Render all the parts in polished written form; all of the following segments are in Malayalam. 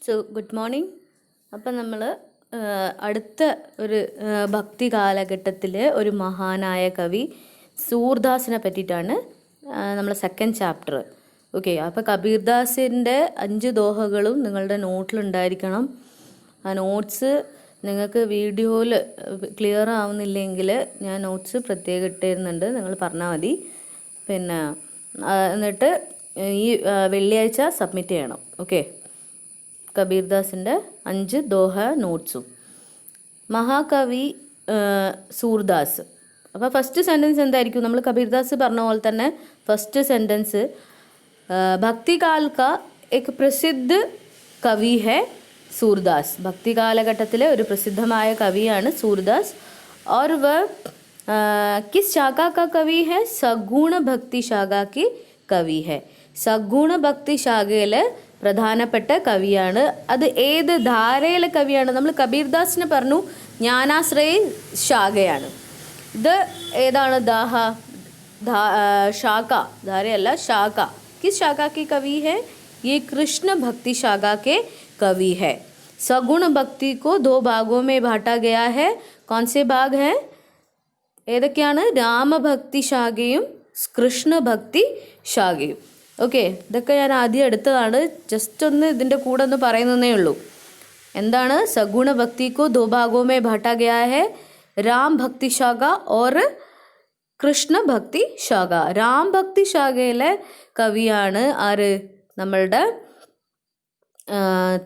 So good morning. അപ്പം നമ്മൾ അടുത്ത ഒരു ഭക്തി കാലഘട്ടത്തിൽ ഒരു മഹാനായ കവി സൂർദാസിനെ പറ്റിയിട്ടാണ് നമ്മൾ സെക്കൻഡ് ചാപ്റ്റർ. ഓക്കെ, അപ്പോൾ കബീർദാസിൻ്റെ 5 ദോഹകളും നിങ്ങളുടെ നോട്ടിലുണ്ടായിരിക്കണം. ആ നോട്ട്സ് നിങ്ങൾക്ക് വീഡിയോയിൽ ക്ലിയർ ആവുന്നില്ലെങ്കിൽ ഞാൻ നോട്ട്സ് പ്രത്യേകം ഇട്ടിരുന്നുണ്ട്, നിങ്ങൾ പറഞ്ഞാൽ മതി. പിന്നെ എന്നിട്ട് ഈ വെള്ളിയാഴ്ച സബ്മിറ്റ് ചെയ്യണം. ഓക്കെ, കബീർദാസിൻ്റെ 5 ദോഹ നോട്ട്സും. മഹാകവി സൂർദാസ്. അപ്പോൾ ഫസ്റ്റ് സെൻറ്റൻസ് എന്തായിരിക്കും? നമ്മൾ കബീർദാസ് പറഞ്ഞ പോലെ തന്നെ ഫസ്റ്റ് സെൻറ്റൻസ് ഭക്തികാൽ കാ एक പ്രസിദ്ധ കവി ഹെ സൂർദാസ്. ഭക്തി കാലഘട്ടത്തിലെ ഒരു പ്രസിദ്ധമായ കവിയാണ് സൂർദാസ്. और वह किस शाखा का कवि है? സഗുണ ഭക്തി ശാഖ की കവി है. സഗുണ ഭക്തി ശാഖയിലെ പ്രധാനപ്പെട്ട കവിയാണ്. അത് ഏത് ധാരയിലെ കവിയാണ്? നമ്മൾ കബീർദാസിനെ പറഞ്ഞു ജ്ഞാനാശ്രയ ശാഖയാണ്. ഇത് ഏതാണ്? ശാഖ, ധാരയല്ല, ശാഖ. किस शाखा की कवि है? ये कृष्ण भक्ति शाखा के कवि है. सगुण भक्ति को 2 भागों में बांटा गया है. कौन से भाग हैं? ഏതൊക്കെയാണ്? രാമഭക്തി ശാഖയും കൃഷ്ണഭക്തി ശാഖയും. ഓക്കെ, ഇതൊക്കെ ഞാൻ ആദ്യം എടുത്തതാണ്, ജസ്റ്റ് ഒന്ന് ഇതിൻ്റെ കൂടെ ഒന്ന് പറയുന്നതേ ഉള്ളൂ. എന്താണ്? സഗുണ ഭക്തി കോ 2 ഭാഗോं में बांटा गया है. राम भक्ति शाखा और കൃഷ്ണ ഭക്തി ശാഖ. രാം ഭക്തി ശാഖയിലെ കവിയാണ് ആര്? നമ്മളുടെ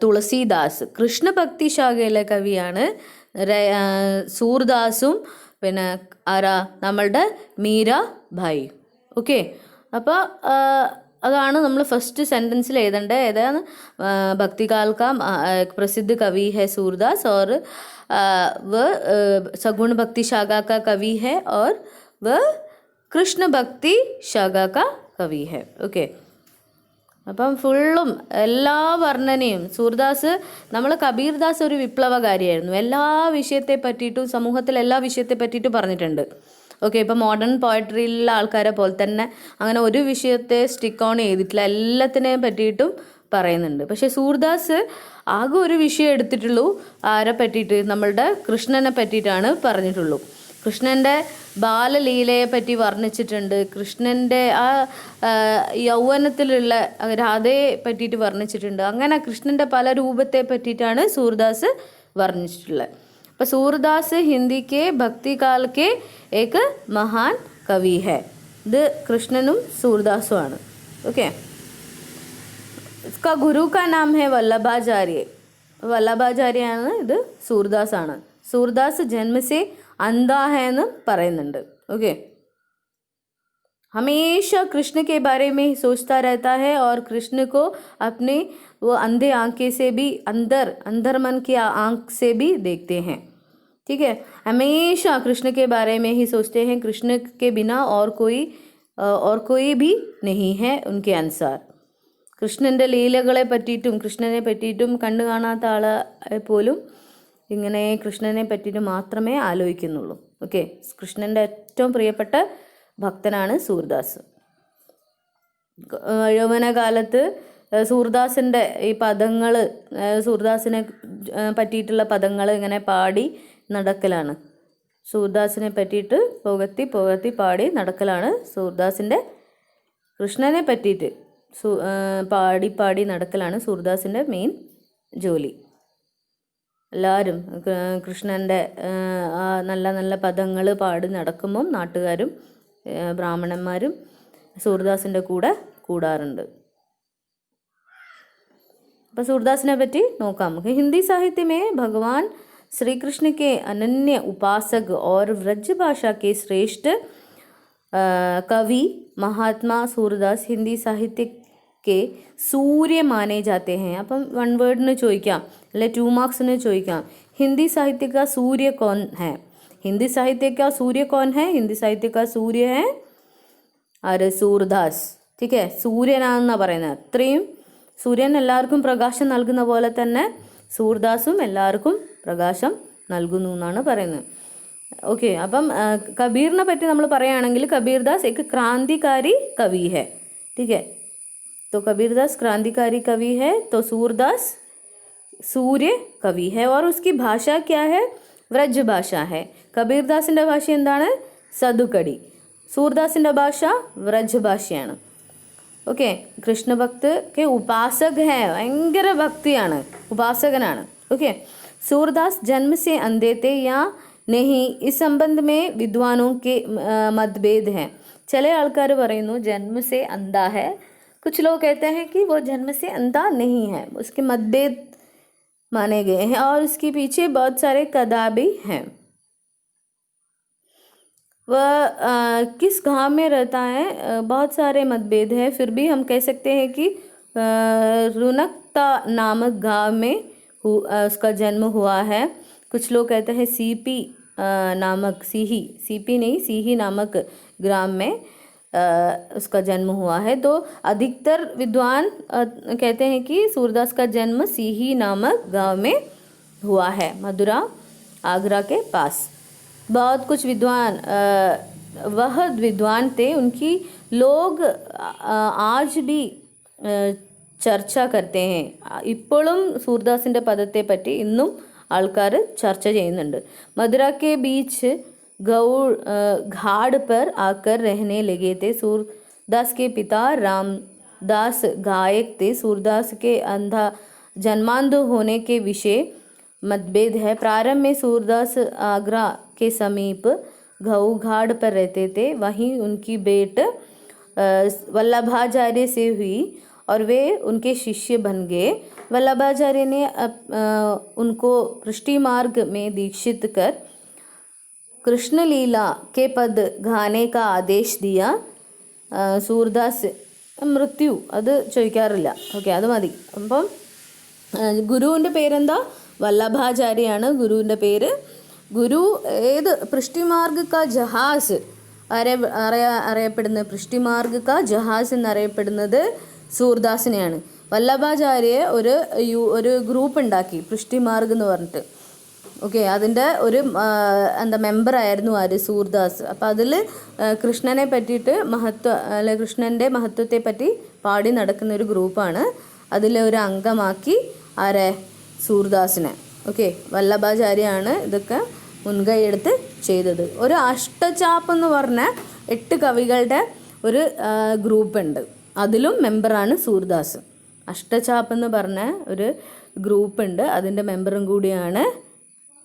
തുളസീദാസ്. കൃഷ്ണഭക്തി ശാഖയിലെ കവിയാണ് സൂർദാസും പിന്നെ ആരാ? നമ്മളുടെ മീര ഭായി. ഓക്കെ, അപ്പോൾ അതാണ് നമ്മൾ ഫസ്റ്റ് സെൻറ്റൻസിൽ എഴുതേണ്ടത്. ഏതാണ്? ഭക്തികാൽ കാ പ്രസിദ്ധ കവി है सूरदास और वह सगुण भक्ति शाखा का कवि है और वह कृष्ण भक्ति शाखा का कवि है. ഓക്കെ, അപ്പം ഫുള്ളും എല്ലാ വർണ്ണനയും സൂർദാസ്, നമ്മൾ കബീർദാസ് ഒരു വിപ്ലവകാരിയായിരുന്നു. എല്ലാ വിഷയത്തെ പറ്റിയിട്ടും സമൂഹത്തിൽ എല്ലാ വിഷയത്തെ പറ്റിയിട്ടും പറഞ്ഞിട്ടുണ്ട്. ഓക്കെ, ഇപ്പം മോഡേൺ പോയട്രിയിലുള്ള ആൾക്കാരെ പോലെ തന്നെ അങ്ങനെ ഒരു വിഷയത്തെ സ്റ്റിക്ക് ഓൺ ചെയ്തിട്ടില്ല, എല്ലാത്തിനെയും പറ്റിയിട്ടും പറയുന്നുണ്ട്. പക്ഷേ സൂർദാസ് ആകെ ഒരു വിഷയം എടുത്തിട്ടുള്ളൂ. ആരെ പറ്റിയിട്ട്? നമ്മളുടെ കൃഷ്ണനെ പറ്റിയിട്ടാണ് പറഞ്ഞിട്ടുള്ളൂ. കൃഷ്ണൻ്റെ ബാലലീലയെ പറ്റി വർണ്ണിച്ചിട്ടുണ്ട്. കൃഷ്ണൻ്റെ ആ യൗവനത്തിലുള്ള രാധയെ പറ്റിയിട്ട് വർണ്ണിച്ചിട്ടുണ്ട്. അങ്ങനെ കൃഷ്ണൻ്റെ പല രൂപത്തെ പറ്റിയിട്ടാണ് സൂർദാസ് വർണ്ണിച്ചിട്ടുള്ളത്. അപ്പോൾ സൂർദാസ് ഹിന്ദിക്ക് ഭക്തികാൽ കെ ഏക് മഹാൻ കവി ഹെ. ഇത് കൃഷ്ണനും സൂർദാസുമാണ്. ഓക്കെ, इसका गुरु का नाम है वल्लभाचार्य. വല്ലഭാചാര്യാണ്. ഇത് സൂർദാസാണ്. സൂർദാസ് ജന്മസെ अंधा है എന്ന് പറയുന്നുണ്ട്. ഓക്കെ, हमेशा कृष्ण के बारे में ही सोचता रहता है और कृष्ण को अपने वो अंधे आंखें से भी अंदर मन की आंख से भी देखते हैं. ठीक है, हमेशा कृष्ण के बारे में ही सोचते हैं. कृष्ण के बिना और कोई भी नहीं है उनके अनुसार. കൃഷ്ണൻ്റെ ലീലകളെ പറ്റിയിട്ടും കൃഷ്ണനെ പറ്റിയിട്ടും കണ്ടു കാണാത്ത ആളെ പോലും ഇങ്ങനെ കൃഷ്ണനെ പറ്റിയിട്ട് മാത്രമേ ആലോചിക്കുന്നുള്ളൂ. ഓക്കെ, കൃഷ്ണൻ്റെ ഏറ്റവും പ്രിയപ്പെട്ട ഭക്തനാണ് സൂർദാസ്. യൗവനകാലത്ത് സൂർദാസിൻ്റെ ഈ പദങ്ങൾ, സൂർദാസിനെ പറ്റിയിട്ടുള്ള പദങ്ങൾ ഇങ്ങനെ പാടി നടക്കലാണ്. സൂർദാസിനെ പറ്റിയിട്ട് പുകഴ്ത്തി പാടി നടക്കലാണ് സൂർദാസിൻ്റെ. കൃഷ്ണനെ പറ്റിയിട്ട് പാടി നടക്കലാണ് സൂർദാസിൻ്റെ മെയിൻ ജോലി. എല്ലാവരും കൃഷ്ണൻ്റെ ആ നല്ല നല്ല പദങ്ങൾ പാടി നടക്കുമ്പം നാട്ടുകാരും ബ്രാഹ്മണന്മാരും സൂർദാസിൻ്റെ കൂടെ കൂടാറുണ്ട്. അപ്പോൾ സൂർദാസിനെ പറ്റി നോക്കാം നമുക്ക്. ഹിന്ദി साहित्य में भगवान श्री कृष्ण के अनन्य उपासक और व्रज भाषा के श्रेष्ठ कवि महात्मा सूरदास हिंदी साहित्य के सूर्य माने जाते हैं. അപ്പം 1 വേർഡിന് ചോദിക്കാം, അല്ലെ 2 മാർക്സിന് ചോദിക്കാം. हिंदी साहित्य का सूर्य कौन है? हिंदी साहित्य का सूर्य कौन है? हिंदी साहित्य का सूर्य है ആര്? സൂർദാസ്. ठीक है, സൂര്യനാണെന്നാണ് പറയുന്നത്. അത്രയും സൂര്യൻ എല്ലാവർക്കും പ്രകാശം നൽകുന്ന പോലെ തന്നെ സൂർദാസും എല്ലാവർക്കും പ്രകാശം നൽകുന്നു എന്നാണ് പറയുന്നത്. ഓക്കെ, അപ്പം കബീറിനെ പറ്റി നമ്മൾ പറയുകയാണെങ്കിൽ കബീർദാസ് एक क्रांतिकारी कवि है. ठीक है, तो कबीरदास क्रांतिकारी कवि है. तो सूरदास सूर्य कवि है और उसकी भाषा क्या है? व्रज भाषा है. കബീർദാസിൻ്റെ ഭാഷ എന്താണ്? സദുകടി. സൂർദാസിൻ്റെ ഭാഷ വ്രജ് ഭാഷയാണ്. ഓക്കെ. കൃഷ്ണഭക്ത് के उपासक है, ഭയങ്കര ഭക്തിയാണ്, ഉപാസകനാണ്. ഓക്കെ. सूरदास जन्म से अंधे थे या नहीं, इस संबंध में विद्वानों के मतभेद हैं. ചില ആൾക്കാർ പറയുന്നു जन्म से अंधा है, कुछ लोग कहते हैं कि वो जन्म से अंधा नहीं है. उसके मतभेद माने गए हैं और उसके पीछे बहुत सारे कथा भी हैं. वह किस गांव में रहता है? बहुत सारे मतभेद है, फिर भी हम कह सकते हैं कि रुनकता नामक गांव में उसका जन्म हुआ है. कुछ लोग कहते हैं सीपी नामक सीही नामक ग्राम में उसका जन्म हुआ है. तो अधिकतर विद्वान कहते हैं कि सूरदास का जन्म सीही नामक गांव में हुआ है, मथुरा आगरा के पास. बहुत कुछ विद्वान वह विद्वान थे, उनकी लोग आज भी ചർച്ച करते हैं. ഇപ്പോഴും സൂർദാസിൻ്റെ പദത്തെ പറ്റി ഇന്നും ആൾക്കാർ ചർച്ച ചെയ്യുന്നുണ്ട്. मथुरा के बीच घाट पर आकर रहने लगे थे. सूरदास के पिता रामदास गायक थे. सूरदास के अंधा जन्मांध होने के विषय मतभेद है. प्रारंभ में सूरदास आगरा के समीप घाट पर रहते थे. वहीं उनकी भेंट वल्लभाचार्य से हुई और वे उनके शिष्य बन गए. वल्लभाचार्य ने उनको कृष्टि मार्ग में दीक्षित कर कृष्ण लीला के पद गाने का आदेश दिया. सूरदास മൃത്യു അത് ചോദിക്കാറില്ല. ഓക്കെ, അത് മതി. അപ്പം ഗുരുവിൻ്റെ പേരെന്താ? വല്ലഭാചാര്യാണ് ഗുരുവിൻ്റെ പേര്. ഗുരു ഏത് പൃഷ്ടിമാർഗ് കാ ജഹാസ് അറിയപ്പെടുന്നത്, പൃഷ്ടിമാർഗ് കാ ജഹാസ് എന്നറിയപ്പെടുന്നത് സൂർദാസിനെയാണ്. വല്ലഭാചാര്യ ഒരു ഗ്രൂപ്പ് ഉണ്ടാക്കി, പൃഷ്ടിമാർഗ് എന്ന് പറഞ്ഞിട്ട്. ഓക്കെ, അതിൻ്റെ ഒരു മെമ്പറായിരുന്നു ആര്? സൂർദാസ്. അപ്പം അതിൽ കൃഷ്ണനെ പറ്റിയിട്ട് കൃഷ്ണൻ്റെ മഹത്വത്തെ പറ്റി പാടി നടക്കുന്ന ഒരു ഗ്രൂപ്പാണ്. അതിലൊരു അംഗമാക്കി ആരെ? സൂർദാസിനെ. ഓക്കെ, വല്ലഭാചാര്യാണ് ഇതൊക്കെ മുൻകൈയെടുത്ത് ചെയ്തത്. ഒരു അഷ്ടചാപ്പ് എന്ന് പറഞ്ഞ 8 കവികളുടെ ഒരു ഗ്രൂപ്പുണ്ട്, അതിലും മെമ്പറാണ് സൂർദാസ്. അഷ്ടചാപ്പ് എന്ന് പറഞ്ഞ ഒരു ഗ്രൂപ്പുണ്ട്, അതിൻ്റെ മെമ്പറും കൂടിയാണ്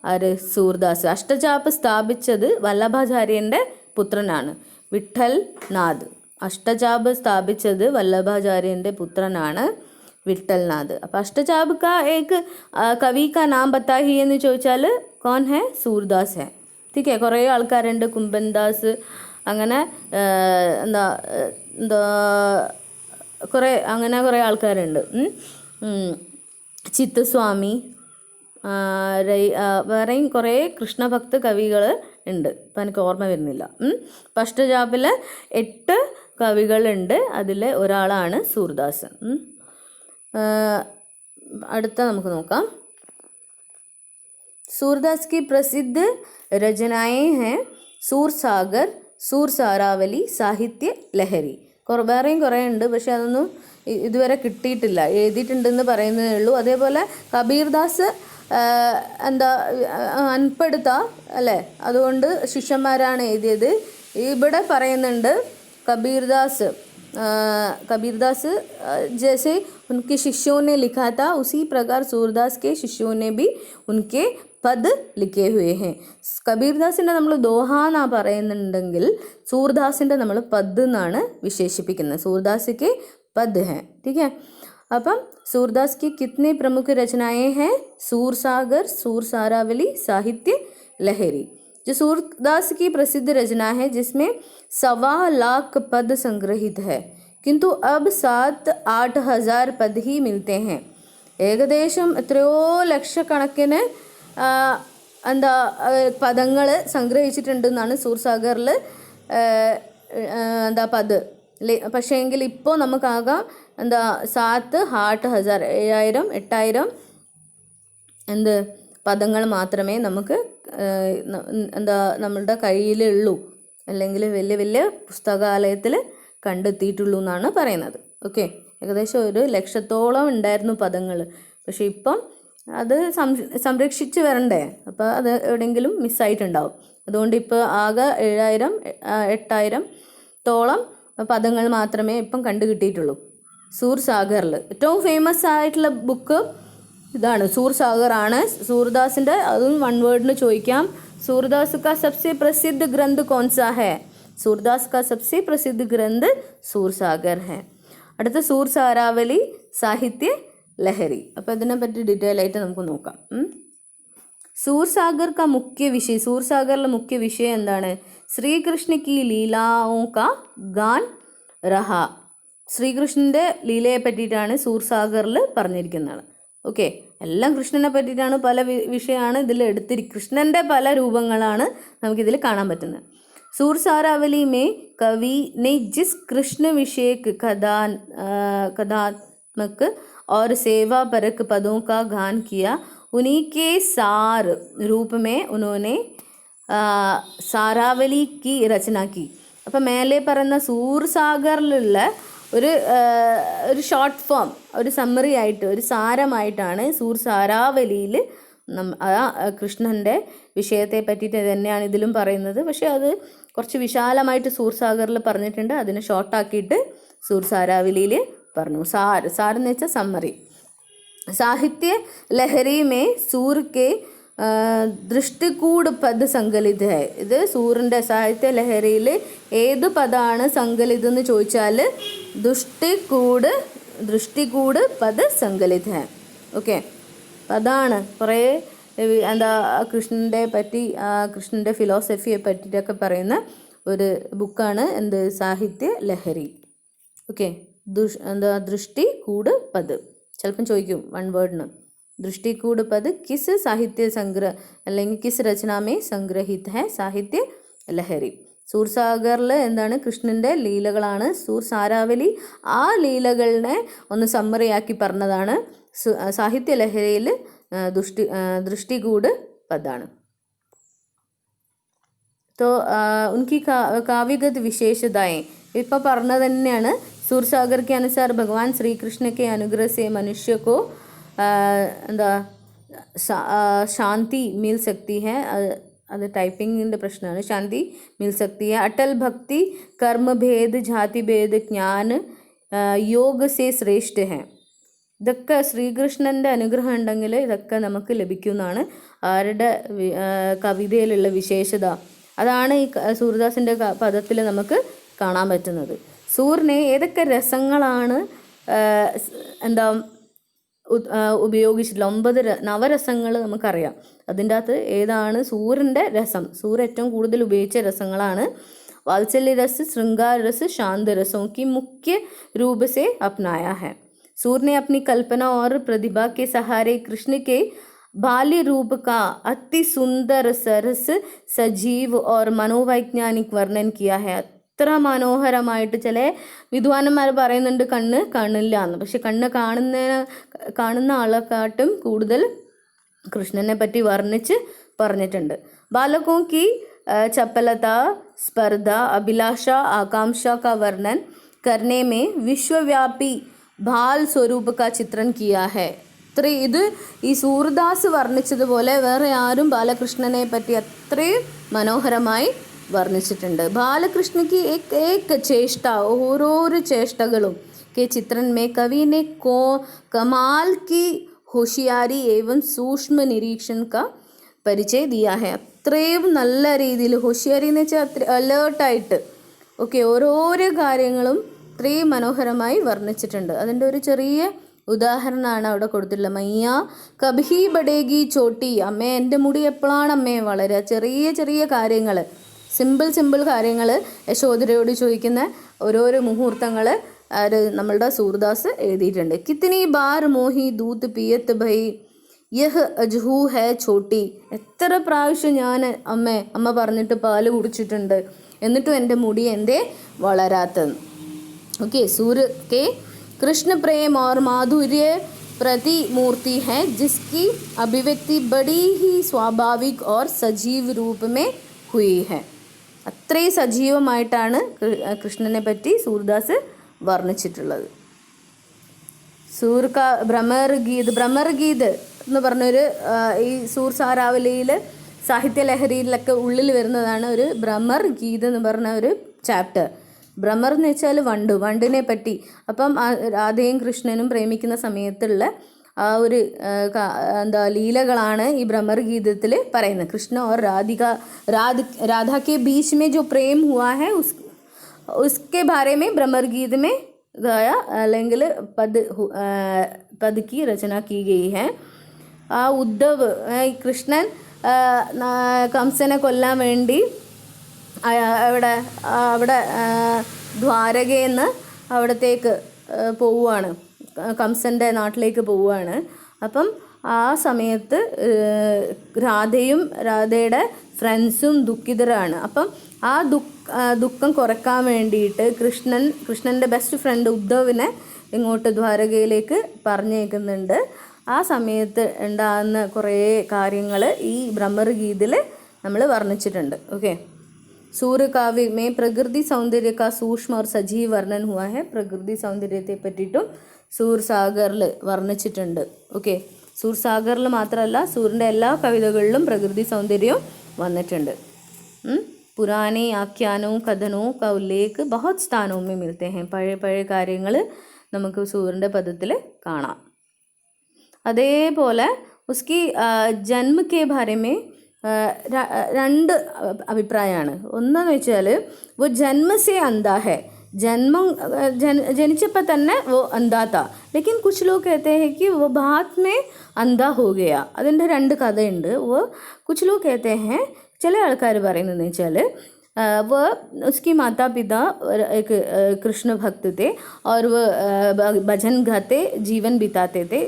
ആര്? സൂർദാസ്. അഷ്ടചാപ്പ് സ്ഥാപിച്ചത് വല്ലഭാചാര്യൻ്റെ പുത്രനാണ്, വിഠൽ നാഥ്. അഷ്ടചാപ്പ് സ്ഥാപിച്ചത് വല്ലഭാചാര്യൻ്റെ പുത്രനാണ്, വിഠൽ നാഥ്. അപ്പോൾ അഷ്ടചാപ്പ് കാ ഏക് കവി കാ നാം ബത്താഹി എന്ന് ചോദിച്ചാൽ കോൺ ഹെ? സൂർദാസ് ഹെ. ठीक है. കുറേ ആൾക്കാരുണ്ട്, കുംഭൻദാസ്, അങ്ങനെ എന്താ കുറേ ആൾക്കാരുണ്ട്. ചിത്തസ്വാമി, വേറെയും കുറേ കൃഷ്ണഭക്ത കവികൾ ഉണ്ട്, ഇപ്പം എനിക്ക് ഓർമ്മ വരുന്നില്ല. അഷ്ടചാപ്പിൽ 8 കവികളുണ്ട്, അതിൽ ഒരാളാണ് സൂർദാസ്. അടുത്ത നമുക്ക് നോക്കാം. सूरदास की प्रसिद्ध रचनाएं हैं सूरसागर, सूरसारावली, സാഹിത്യ ലഹരി. വേറെയും കുറേ ഉണ്ട്, പക്ഷെ അതൊന്നും ഇതുവരെ കിട്ടിയിട്ടില്ല, എഴുതിയിട്ടുണ്ടെന്ന് പറയുന്നതേ ഉള്ളൂ. അതേപോലെ കബീർദാസ് അൻപെടുത്ത അല്ലേ, അതുകൊണ്ട് ശിഷ്യന്മാരാണ് എഴുതിയത്. ഇവിടെ പറയുന്നുണ്ട് कबीरदास जैसे उनके शिष्यों ने लिखा था, उसी प्रकार सूरदास के शिष्यों ने भी उनके പദ് ലിഖേ ഹുവേ ഹെ. കബീർദാസിൻ്റെ നമ്മൾ ദോഹ എന്നാ പറയുന്നുണ്ടെങ്കിൽ സൂർദാസിൻ്റെ നമ്മൾ പദ് എന്നാണ് വിശേഷിപ്പിക്കുന്നത്. സൂർദാസ് के पद हैं. ठीक है. അപ്പം सूरदास की कितने प्रमुख रचनाएं हैं? सूरसागर, सूरसारावली, साहित्य लहरी. जो सूरदास की प्रसिद्ध रचना है जिसमें 1.25 लाख पद संग्रहित है, किंतु अब 7-8 हज़ार पद ही मिलते हैं. ഏകദേശം എത്രയോ ലക്ഷക്കണക്കിന് പദങ്ങൾ സംഗ്രഹിച്ചിട്ടുണ്ടെന്നാണ് സൂർസാഗറിൽ പദ്. പക്ഷേ എങ്കിൽ ഇപ്പോൾ നമുക്കാകാം 7-8 ഹസാർ 7,000-8,000 പദങ്ങൾ മാത്രമേ നമുക്ക് നമ്മളുടെ കയ്യിലുള്ളൂ, അല്ലെങ്കിൽ വലിയ വലിയ പുസ്തകാലയത്തിൽ കണ്ടെത്തിയിട്ടുള്ളൂ എന്നാണ് പറയുന്നത്. ഓക്കെ, ഏകദേശം 1 ലക്ഷത്തോളം ഉണ്ടായിരുന്നു പദങ്ങൾ, പക്ഷേ ഇപ്പം അത് സംരക്ഷിച്ച് വരണ്ടേ, അപ്പോൾ അത് എവിടെയെങ്കിലും മിസ്സായിട്ടുണ്ടാവും. അതുകൊണ്ട് ഇപ്പോൾ ആകെ 8,000-തോളം പദങ്ങൾ മാത്രമേ ഇപ്പം കണ്ടു കിട്ടിയിട്ടുള്ളൂ സൂർ സാഗറിൽ. ഏറ്റവും ഫേമസ് ആയിട്ടുള്ള ബുക്ക് ഇതാണ്, സൂർ സാഗർ ആണ് സൂർദാസിൻ്റെ. അതും വൺ വേർഡിന് ചോദിക്കാം. सूरदास का सबसे प्रसिद्ध ग्रंथ कौन सा है? सूरदास का सबसे प्रसिद्ध ग्रंथ सूरसागर है. അടുത്ത സൂർ സാരാവലി സാഹിത്യ ലഹരി. അപ്പോൾ ഇതിനെപ്പറ്റി ഡീറ്റെയിൽ ആയിട്ട് നമുക്ക് നോക്കാം. सूरसागर का मुख्य विषय, सूरसागरिലെ മുഖ്യ വിഷയം എന്താണ്? ശ്രീകൃഷ്ണ की ലീലാओं का गान रहा. ശ്രീകൃഷ്ണൻ്റെ ലീലയെ പറ്റിയിട്ടാണ് സൂർസാഗറിൽ പറഞ്ഞിരിക്കുന്നത്. ഓക്കെ, എല്ലാം കൃഷ്ണനെ പറ്റിയിട്ടാണ്, പല വിഷയമാണ് ഇതിൽ കൃഷ്ണൻ്റെ പല രൂപങ്ങളാണ് നമുക്കിതിൽ കാണാൻ പറ്റുന്നത്. सूर सारावली में कवि ने जिस कृष्ण विषयक कथात्मक और सेवा परक पदों का गान किया, उन्हीं के सार रूप में उन्होंने സാരാവലി की रचना की. അപ്പം മേലെ പറയുന്ന സൂർസാഗറിലുള്ള ഒരു ഷോർട്ട് ഫോം, ഒരു സമ്മറി ആയിട്ട്, ഒരു സാരമായിട്ടാണ് സൂർ സാരാവലിയിൽ കൃഷ്ണൻ്റെ വിഷയത്തെ പറ്റിയിട്ട് തന്നെയാണ് ഇതിലും പറയുന്നത്. പക്ഷേ അത് കുറച്ച് വിശാലമായിട്ട് സൂർസാഗറിൽ പറഞ്ഞിട്ടുണ്ട്. അതിനെ ഷോർട്ടാക്കിയിട്ട് സൂർ സാരാവലിയിൽ പറഞ്ഞു. സാരെന്ന് വെച്ചാൽ സമ്മറി. സാഹിത്യ ലഹരി മേ സൂർ കെ ദൃഷ്ടികൂട് പദ് സങ്കലിത് ഹൈ. ഇത് സൂറിൻ്റെ സാഹിത്യ ലഹരിയിൽ ഏത് പദമാണ് സങ്കലിത് എന്ന് ചോദിച്ചാൽ ദൃഷ്ടികൂട് പദ് സങ്കലിത് ഹൈ. ഓക്കെ, അതാണ് കുറേ കൃഷ്ണൻ്റെ പറ്റി, കൃഷ്ണൻ്റെ ഫിലോസഫിയെ പറ്റിയിട്ടൊക്കെ പറയുന്ന ഒരു ബുക്കാണ് എന്ത്? സാഹിത്യ ലഹരി. ഓക്കെ, ദൃഷ്ടികൂട് പദ് ചിലപ്പം ചോദിക്കും വൺ വേർഡിന്. ദൃഷ്ടികൂട് പദ് കിസ് സാഹിത്യ സംഗ്രഹ അല്ലെങ്കിൽ കിസ് രചനാമേ സംഗ്രഹിത് ഹൈ സാഹിത്യ ലഹരി. സൂർസാഗറിൽ എന്താണ്? കൃഷ്ണൻ്റെ ലീലകളാണ്. സൂർ സാരാവലി ആ ലീലകളിനെ ഒന്ന് സമ്മറിയാക്കി പറഞ്ഞതാണ്. സാഹിത്യ ലഹരിയിൽ ദൃഷ്ടികൂട് പദാണ്. तो उनकी काव्यगत विशेषताएं ഇപ്പോൾ പറഞ്ഞത് തന്നെയാണ്. सूरसागर के अनुसार भगवान श्री कृष्ण के अनुग्रह से मनुष्य को शांति मिल सकती है. അത് ടൈപ്പിങ്ങിൻ്റെ പ്രശ്നമാണ്. ശാന്തി മിൽ സക്തി ഹൈ. അടൽ ഭക്തി കർമ്മ ഭേദ് ജാതി ഭേദ് ജ്ഞാൻ യോഗ സേ ശ്രേഷ്ഠ ഹൈ. ഇതൊക്കെ ശ്രീകൃഷ്ണൻ്റെ അനുഗ്രഹം ഉണ്ടെങ്കിൽ ഇതൊക്കെ നമുക്ക് ലഭിക്കുന്നതാണ്. ആരുടെ കവിതയിലുള്ള വിശേഷത അതാണ് ഈ സൂർദാസിൻ്റെ പദത്തിൽ നമുക്ക് കാണാൻ പറ്റുന്നത്. സൂറിനെ ഏതൊക്കെ രസങ്ങളാണ് ഉപയോഗിച്ചിട്ടുള്ള 9 നവരസങ്ങൾ നമുക്കറിയാം. അതിൻ്റെ അകത്ത് ഏതാണ് സൂറിൻ്റെ രസം? സൂർ ഏറ്റവും കൂടുതൽ ഉപയോഗിച്ച രസങ്ങളാണ് വാത്സല്യ രസ്, ശൃംഗാര രസ്, ശാന്ത രസों की मुख्य रूप से अपनाया है. सूर ने अपनी कल्पना और प्रतिभा के सहारे कृष्ण के बाल्य रूप का अति सुंदर सरस सजीव और मनोवैज्ञानिक वर्णन किया है. അത്ര മനോഹരമായിട്ട് ചില വിദ്വാൻമാർ പറയുന്നുണ്ട് കണ്ണ് കാണില്ല എന്ന്. പക്ഷെ കണ്ണ് കാണുന്ന ആളെക്കാട്ടും കൂടുതൽ കൃഷ്ണനെ പറ്റി വർണ്ണിച്ച് പറഞ്ഞിട്ടുണ്ട്. ബാലകോं की चपलता, स्पर्धा, अभिलाषा, आकांक्षा का वर्णन करने में विश्वव्यापी ബാൽ സ്വരൂപ കാ ചിത്രം കിയാ ഹെ. ഇത് ഈ സൂർദാസ് വർണ്ണിച്ചതുപോലെ വേറെ ആരും ബാലകൃഷ്ണനെ പറ്റി അത്രയും മനോഹരമായി വർണ്ണിച്ചിട്ടുണ്ട്. ബാലകൃഷ്ണക്ക് ഏക ചേഷ്ട, ഓരോരോ ചേഷ്ടകളും के चित्रण में कवि ने कमाल की होशियारी एवं सूक्ष्म निरीक्षण का परिचय दिया है. അത്രയും നല്ല രീതിയിൽ, ഹോഷിയാരി എന്ന് വെച്ചാൽ അത്ര അലേർട്ടായിട്ട് ഓക്കെ ഓരോരോ കാര്യങ്ങളും ഇത്രയും മനോഹരമായി വർണ്ണിച്ചിട്ടുണ്ട്. അതിൻ്റെ ഒരു ചെറിയ ഉദാഹരണമാണ് അവിടെ കൊടുത്തിട്ടുള്ളത്. മയ്യ കഭി ബഡേഗി ചോട്ടി. അമ്മേ എൻ്റെ മുടി എപ്പോഴാണ് അമ്മേ വളരെ ചെറിയ ചെറിയ കാര്യങ്ങൾ, സിമ്പിൾ കാര്യങ്ങൾ യശോദരയോട് ചോദിക്കുന്ന ഓരോരോ മുഹൂർത്തങ്ങൾ നമ്മളുടെ സൂർദാസ് എഴുതിയിട്ടുണ്ട്. കിത്തനി ബാർ മോഹി ദൂത് പിയത്ത് ഭൈ യഹ് അജ്ഹു ഹേ ചോട്ടി. എത്ര പ്രാവശ്യം ഞാൻ അമ്മ പറഞ്ഞിട്ട് പാല് കുടിച്ചിട്ടുണ്ട്, എന്നിട്ടും എൻ്റെ മുടി എന്തേ വളരാത്തത്. ओके, सूर्य के कृष्ण प्रेम और माधुर्य प्रतिमूर्ति है जिसकी अभिव्यक्ति बड़ी ही स्वाभाविक और सजीव रूप में हुई है. അത്രയും സജീവമായിട്ടാണ് കൃഷ്ണനെ പറ്റി സൂർദാസ് വർണ്ണിച്ചിട്ടുള്ളത്. സൂർ കാ ഭ്രമർ ഗീത് എന്ന് പറഞ്ഞൊരു ഈ സൂർസാരാവലിയിൽ സാഹിത്യലഹരിയിലൊക്കെ ഉള്ളിൽ വരുന്നതാണ് ഒരു ഭ്രമർ ഗീത് എന്ന് പറഞ്ഞ ഒരു ചാപ്റ്റർ. ഭ്രമർ എന്ന് വെച്ചാൽ വണ്ടിനെ പറ്റി. അപ്പം രാധയും കൃഷ്ണനും പ്രേമിക്കുന്ന സമയത്തുള്ള ആ ഒരു ലീലകളാണ് ഈ ഭ്രമർ ഗീതത്തിൽ പറയുന്നത്. കൃഷ്ണ और राधा के बीच में जो प्रेम हुआ है उसके बारे में भ्रमर गीत में गाया അല്ലെങ്കിൽ പദ് की रचना की गई है. ആ ഉദ്ധവ് കൃഷ്ണൻ കംസനെ കൊല്ലാൻ വേണ്ടി അവിടെ ദ്വാരകയിൽ നിന്ന് അവിടത്തേക്ക് പോവുകയാണ്, കംസൻ്റെ നാട്ടിലേക്ക് പോവുകയാണ്. അപ്പം ആ സമയത്ത് രാധയുടെ ഫ്രണ്ട്സും ദുഃഖിതരാണ്. അപ്പം ആ ദുഃഖം കുറയ്ക്കാൻ വേണ്ടിയിട്ട് കൃഷ്ണൻ്റെ ബെസ്റ്റ് ഫ്രണ്ട് ഉദ്ധവിനെ ഇങ്ങോട്ട് ദ്വാരകയിലേക്ക് പറഞ്ഞേക്കുന്നുണ്ട്. ആ സമയത്ത് ഉണ്ടാകുന്ന കുറേ കാര്യങ്ങൾ ഈ ഭ്രമർ ഗീതിൽ നമ്മൾ വർണ്ണിച്ചിട്ടുണ്ട്. ഓക്കെ, सूर्य काव्य में प्रकृति सौंदर्य का सूक्ष्म और सजीव वर्णन हुआ है. പ്രകൃതി സൗന്ദര്യത്തെ പറ്റിയിട്ടും സൂർസാഗറിൽ വർണ്ണിച്ചിട്ടുണ്ട്. ഓക്കെ, സൂർസാഗറിൽ മാത്രമല്ല സൂര്യൻ്റെ എല്ലാ കവിതകളിലും പ്രകൃതി സൗന്ദര്യവും വന്നിട്ടുണ്ട്. പുരാനെ ആഖ്യാനവും കഥനവും का उल्लेख बहुत स्थानों में मिलते हैं. പഴയ കാര്യങ്ങൾ നമുക്ക് സൂര്യൻ്റെ പദത്തിൽ കാണാം. അതേപോലെ ഉസ്കി ജന്മ കെ ബാരെ में രണ്ട് അഭിപ്രായമാണ്. ഒന്നെന്ന് വെച്ചാൽ वो जन्म से अंधा है, ജനിച്ചപ്പോൾ തന്നെ वो अंधा था, लेकिन कुछ लोग कहते हैं कि वो बाद में अंधा हो गया. അതിൻ്റെ രണ്ട് കഥയുണ്ട്. वो कुछ लोग कहते हैं, ചില ആൾക്കാർ പറയുന്നതെന്ന് വെച്ചാൽ वो उसकी माता पिता एक कृष्ण भक्त थे और वो भजन गाते जीवन बिताते थे.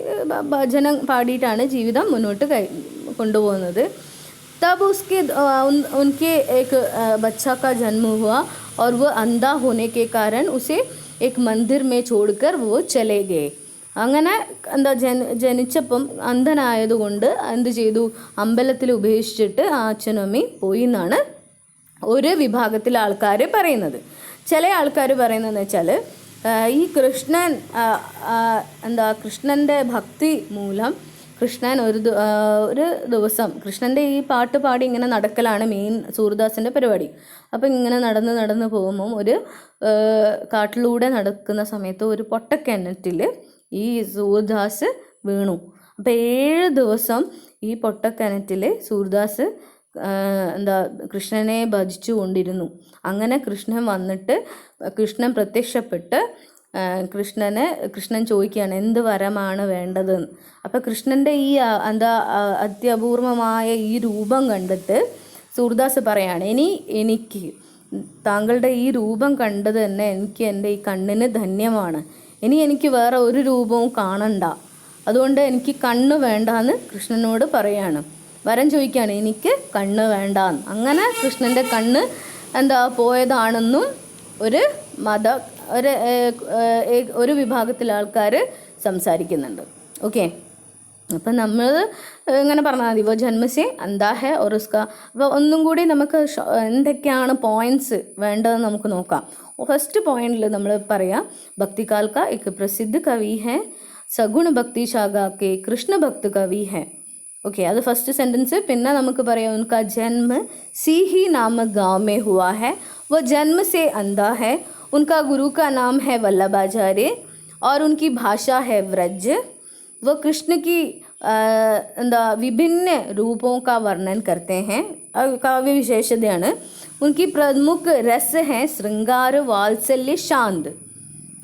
ഭജനം പാടിയിട്ടാണ് ജീവിതം മുന്നോട്ട് കൊണ്ടുപോകുന്നത്. तब उनके एक बच्चा का जन्म हुआ और वह अंधा होने के कारण उसे एक मंदिर में छोड़कर वो चले गए. അങ്ങനെ ജനിച്ചപ്പം അന്ധനായതുകൊണ്ട് എന്ത് ചെയ്തു, അമ്പലത്തിൽ ഉപേക്ഷിച്ചിട്ട് ആ അച്ഛനും അമ്മയും പോയി എന്നാണ് ഒരു വിഭാഗത്തിലെ ആൾക്കാർ പറയുന്നത്. ചില ആൾക്കാർ പറയുന്നതെന്ന് വെച്ചാൽ ഈ കൃഷ്ണൻ്റെ ഭക്തി മൂലം കൃഷ്ണൻ ഒരു ദിവസം കൃഷ്ണൻ്റെ ഈ പാട്ട് പാടി ഇങ്ങനെ നടക്കലാണ് മെയിൻ സൂർദാസിൻ്റെ പരിപാടി. അപ്പം ഇങ്ങനെ നടന്ന് പോകുമ്പം ഒരു കാട്ടിലൂടെ നടക്കുന്ന സമയത്ത് ഒരു പൊട്ടക്കിണറ്റിൽ ഈ സൂർദാസ് വീണു. അപ്പം 7 ദിവസം ഈ പൊട്ടക്കിണറ്റിൽ സൂർദാസ് കൃഷ്ണനെ ഭജിച്ചു കൊണ്ടിരുന്നു. അങ്ങനെ കൃഷ്ണൻ പ്രത്യക്ഷപ്പെട്ട് കൃഷ്ണൻ ചോദിക്കുകയാണ് എന്ത് വരമാണ് വേണ്ടതെന്ന്. അപ്പോൾ കൃഷ്ണൻ്റെ ഈ അത്യപൂർവമായ ഈ രൂപം കണ്ടിട്ട് സൂർദാസ് പറയാണ്, എനിക്ക് താങ്കളുടെ ഈ രൂപം കണ്ടത് തന്നെ എനിക്ക് എൻ്റെ ഈ കണ്ണിന് ധന്യമാണ്. എനിക്ക് വേറെ ഒരു രൂപവും കാണണ്ട, അതുകൊണ്ട് എനിക്ക് കണ്ണ് വേണ്ടാന്ന് കൃഷ്ണനോട് പറയാണ്. വരം ചോദിക്കുകയാണ്, എനിക്ക് കണ്ണ് വേണ്ടാന്ന്. അങ്ങനെ കൃഷ്ണൻ്റെ കണ്ണ് പോയതാണെന്നും ഒരു വിഭാഗത്തിലെ ആൾക്കാർ സംസാരിക്കുന്നുണ്ട്. ഓക്കെ, അപ്പം നമ്മൾ ഇങ്ങനെ പറഞ്ഞാൽ മതി, ജന്മസേ അന്ധാ ഹെ और उसका. അപ്പോൾ ഒന്നും കൂടി നമുക്ക് എന്തൊക്കെയാണ് പോയിൻറ്റ്സ് വേണ്ടതെന്ന് നമുക്ക് നോക്കാം. ഫസ്റ്റ് പോയിന്റിൽ നമ്മൾ പറയാം, ഭക്തികാൽ का एक प्रसिद्ध कवि है, सगुण भक्ति शाखा के कृष्ण भक्त कवि है. ओके, അത് ഫസ്റ്റ് സെൻറ്റൻസ്. പിന്നെ നമുക്ക് പറയാം, उनका जन्म सीही नामक गाँव में हुआ है, वो जन्म से अंधा है, उनका गुरु का नाम है वल्लभाचार्य और उनकी भाषा है व्रज. वो कृष्ण की विभिन्न रूपों का वर्णन करते हैं. काव्य विशेषതയാണ്. उनकी प्रमुख रस हैं श्रृंगार, वात्सल्य, शांत.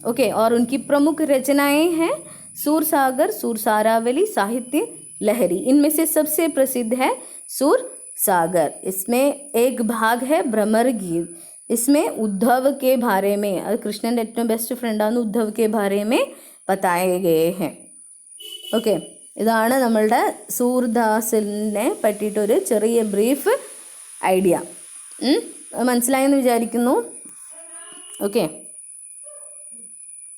ओके, और उनकी प्रमुख रचनाएं हैं सूरसागर, सूरसारावली, साहित्य लहरी. इनमें से सबसे प्रसिद्ध है सूरसागर. इसमें एक भाग है भ्रमर गीत. इसमें उद्धव के बारे में, कृष्णन ഏറ്റവും ബെസ്റ്റ് ഫ്രണ്ടാണ് ഉദ്ധവ് के बारे में बताए गए हैं. ഓക്കെ, ഇതാണ് നമ്മളുടെ സൂർദാസിനെ പറ്റിയിട്ടൊരു ചെറിയ ബ്രീഫ് ഐഡിയ. മനസ്സിലായെന്ന് വിചാരിക്കുന്നു. ഓക്കെ.